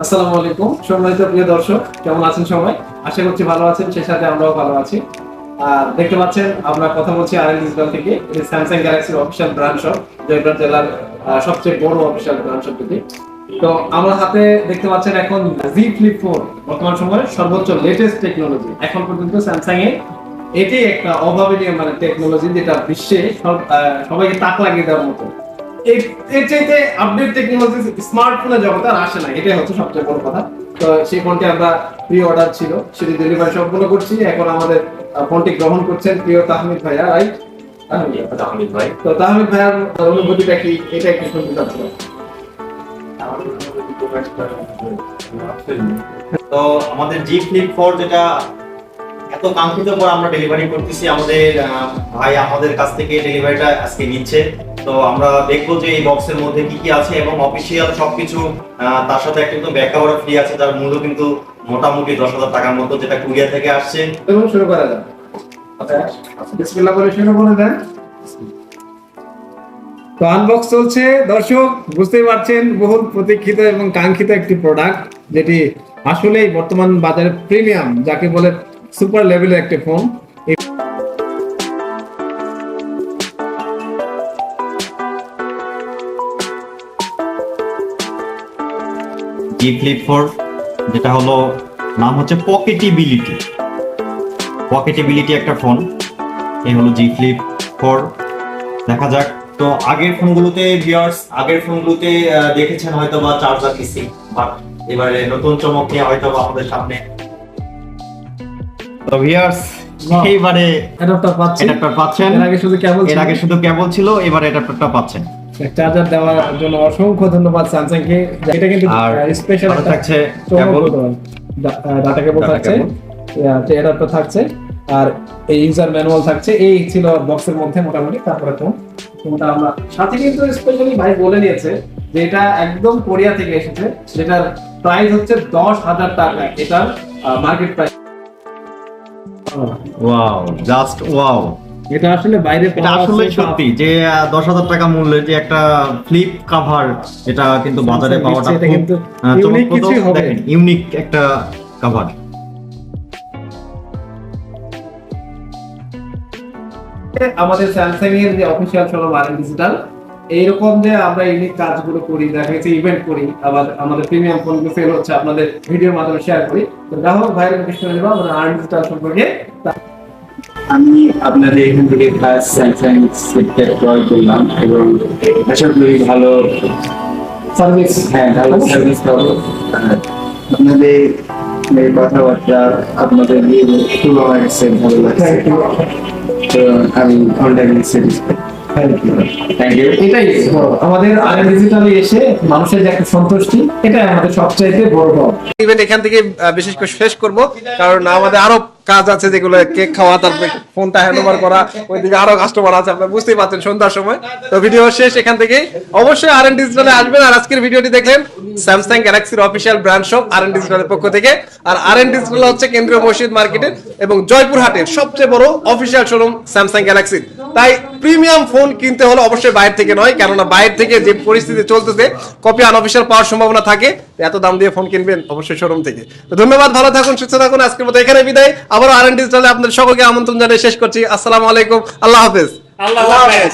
আসসালামু আলাইকুম সম্মানিত প্রিয় দর্শক, কেমন আছেন সবাই? আশা করছি ভালো আছেন, সেই সাথে আমরাও ভালো আছি। আর দেখতে পাচ্ছেন আমরা কথা বলছি আরএন ডিজিটাল থেকে। এটা স্যামসাং গ্যালাক্সির অফিশিয়াল ব্র্যান্ড শপ, জয়পুর জেলার সবচেয়ে বড় অফিশিয়াল ব্র্যান্ড শপ এটি। তো আমার হাতে দেখতে পাচ্ছেন এখন Z Flip4, বর্তমান সময়ের সর্বোচ্চ লেটেস্ট টেকনোলজি। এখন পর্যন্ত স্যামসাং এ এটি একটা অভাবনীয় টেকনোলজি, যেটা বিশ্বে সবাইকে তাক লাগিয়ে দেওয়ার মতো। এর চাইতে আপডেট টেকনোলজি স্মার্টফোনের জগতে আর আসে না, এটাই হচ্ছে সবচেয়ে বড় কথা। তো সেই ফোনটি আমরা প্রি অর্ডার ছিল, সেটি ডেলিভারি সম্পন্ন করছি। এখন আমাদের ফোনটি গ্রহণ করছেন প্রিয় তাহমিদ ভাইয়া, রাইট? তাহমিদ ভাই, তো তাহমিদ ভাইয়ার অনুভূতিটা কি, এটা একটু শুনতে চাচ্ছিলাম। তো আমাদের জি ফ্লিপ 4 যেটা এত কাঙ্ক্ষিত পর আমরা ডেলিভারি করতেছি, আমাদের ভাই আমাদের কাছ থেকে ডেলিভারিটা আজকে নিচ্ছে। তো আমরা দেখবো যে এই বক্সের মধ্যে কি কি আছে এবং অফিসিয়াল সবকিছু, তার সাথে একটা কিন্তু ব্যাক কভার ফ্রি আছে, যার মূল্য কিন্তু মোটামুটি 10,000 টাকার মতো, যেটা কুরিয়ার থেকে আসছে। এবং শুরু করা যাক। বিসমিল্লাহ বলে শুরু করে দেন। তো আনবক্স চলছে দর্শক, বুঝতেই পারছেন বহুল প্রতীক্ষিত এবং কাঙ্ক্ষিত একটি প্রোডাক্ট, যেটি আসলেই বর্তমান বাজারে প্রিমিয়াম, যাকে বলে সুপার লেভেলের একটি ফোন। জি ফ্লিপ 4 যেটা হলো নাম হচ্ছে পকেটেবিলিটি একটা ফোন। এই হলো জি ফ্লিপ 4। দেখা যাক। তো আগের ফোনগুলোতে দেখেছেন হয়তো বা চার্জার পিসি, বাট এবারে নতুন চমক নিয়ে হয়তো বা আমাদের সামনে। তো ভিউয়ার্স, এইবারে অ্যাডাপ্টার পাচ্ছেন। এর আগে শুধু কেবল ছিল, এবারে অ্যাডাপ্টারটা পাচ্ছেন। চার্জার দেওয়ার জন্য অসংখ্য ধন্যবাদ স্যামসাং কে। এটা কিন্তু স্পেশাল থাকছে, কেবল ডাটা কেবল থাকছে, অ্যাডাপ্টার থাকছে, আর এই ইউজার ম্যানুয়াল থাকছে। এই ছিল বক্সের মধ্যে মোটামুটি। তারপরে কোনটা আমরা সাথে কিন্তু স্পেশালি ভাই বলে নিয়েছে যে এটা একদম কোরিয়া থেকে এসেছে, যেটার প্রাইস হচ্ছে 10,000 টাকা। এটার market price wow, just wow. এটা আসলে বাইরে এটা আসলে সত্যি যে 10,000 টাকা মূল্যের যে একটা ফ্লিপ কভার, এটা কিন্তু বাজারে পাওয়াটা কিন্তু ইউনিক একটা কভার। আমাদের স্যামসাং এর যে অফিশিয়াল শোরুম আরএন ডিজিটাল, এইরকম যে আমরা ইউনিক কাজগুলো করি, দেখা যাচ্ছে ইভেন্ট করি, আবার আমাদের প্রিমিয়াম ফোনগুলো সেল হচ্ছে, আপনাদের ভিডিওর মাধ্যমে শেয়ার করি। তো গ্রাহক ভাইয়ের কিছু নেব আমরা আরএন ডিজিটাল সম্পর্কে। আমি আপনাদের এখান থেকে ক্লাস স্যামসাং সেটটা ক্রয় করলাম এবং আশা করি ভালো সার্ভিস, ভালো সার্ভিস পাবো। আপনাদের কথাবার্তা, আপনাদের খুব আমার কাছে ভালো লাগছে। তো আমি কন্ট্যাক্ট স্যাটিসফাইড। Thank you. এটাই আমাদের আরএন ডিজিটালে এসে মানুষের যে একটা সন্তুষ্টি, এটাই আমাদের সবচাইতে বড় পাওয়া। ইভেন্ট এখান থেকে বিশেষ করে শেষ করব, কারণ আমাদের আরো কাজ আছে, যেগুলো কেক খাওয়া, তারপরে ফোনটা হ্যান্ডওভার করা, ওইদিকে আরো কাস্টমার আছে, আপনারা বুঝতেই পারছেন সন্ধ্যার সময়। তো ভিডিও শেষ এখান থেকে। অবশ্যই আরএন ডিজিটালে আসবেন। আর আজকের ভিডিওটি দেখলেন স্যামসাং গ্যালাক্সির অফিশিয়াল ব্র্যান্ড শপ আরএন ডিজিটালের পক্ষ থেকে। আর আরএন ডিজিটাল হচ্ছে কেন্দ্রীয় মসজিদ মার্কেটের এবং জয়পুরহাটের সবচেয়ে বড় অফিশিয়াল শোরুম স্যামসাং গ্যালাক্সির। তাই প্রিমিয়াম ফোন কিনতে হলে অবশ্যই বাইরে থেকে নয়, কেননা বাইরে থেকে যে পরিস্থিতি চলতেছে, কপি আনঅফিশিয়াল পাওয়ার সম্ভাবনা থাকে। এত দাম দিয়ে ফোন কিনবেন অবশ্যই শোরুম থেকে। তো ধন্যবাদ, ভালো থাকুন, সুস্থ থাকুন। আজকের মতো এখানে বিদায়। আবারও আরএন ডিজিটালে আপনাদের সকলকে আমন্ত্রণ জানিয়ে শেষ করছি। আসসালামু আলাইকুম, আল্লাহ হাফেজ। আল্লাহ হাফেজ।